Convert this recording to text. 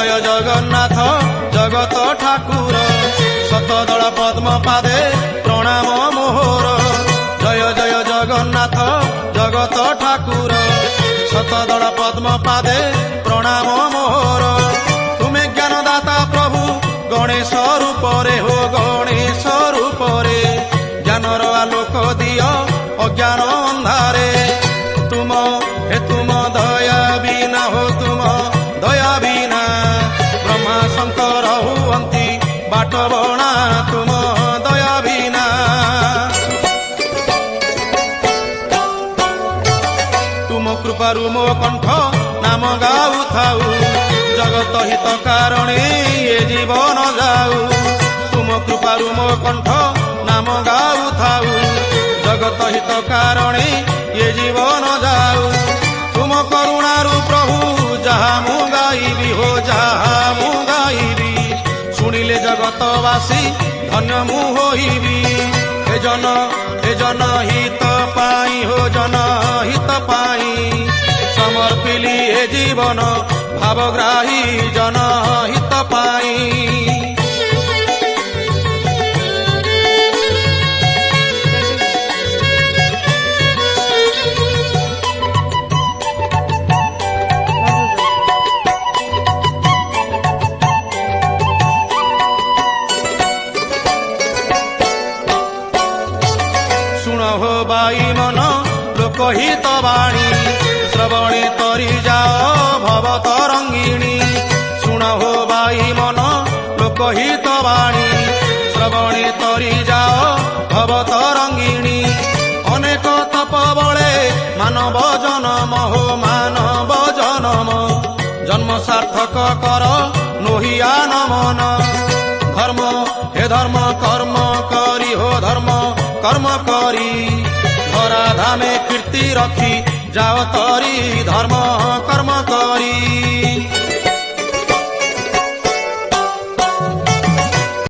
जय जगन्नाथ जगत ठाकुर शतदल पद्म पादे प्रणाम मोहर जय जय जगन्नाथ जगत ठाकुर शतदल पद्म पादे प्रणाम मोहर तुमे ज्ञानदाता प्रभु गणेश रूपरे हो गणेश रूपरे ज्ञानर आलोक दियो अज्ञान अंधारे तुम दया बिना हो तुम दया बिना ब्रह्मा शंकर हुअंती बाट बणा तुम दया बिना तुम कृपारु मो कंठ नाम गाऊ थाऊ जगत हित कारणे ये जीवन जाऊ तुम कृपारु मो कंठ नाम गाऊ थाऊ जगत हित कारणे ये जीवन जाऊ तुम करुणारु प्रभु जहा मु गाइबी हो जहा मु गाइबी शुणिले जगतवासी धन्य मु होइबी हे जन हित पाई हो जन हित पाई समर्पिली हे जीवन भावग्राही जन हित पाई हो बाई मन लोकहित वाणी श्रवणे तरी जाओ भव तरंगिणी शुण हो बाई मन लोकहित वाणी श्रवणे तरी जाओ भव तरंगिणी अनेक तप बळे मानव जन्म हो मानव जन्म जन्म सार्थक कर नोहिया नमन धर्म हे धर्म कर्म करी हो धर्म कर्म करी धरा धामे कीर्ति रखी जाओ तरी धर्म कर्म करी।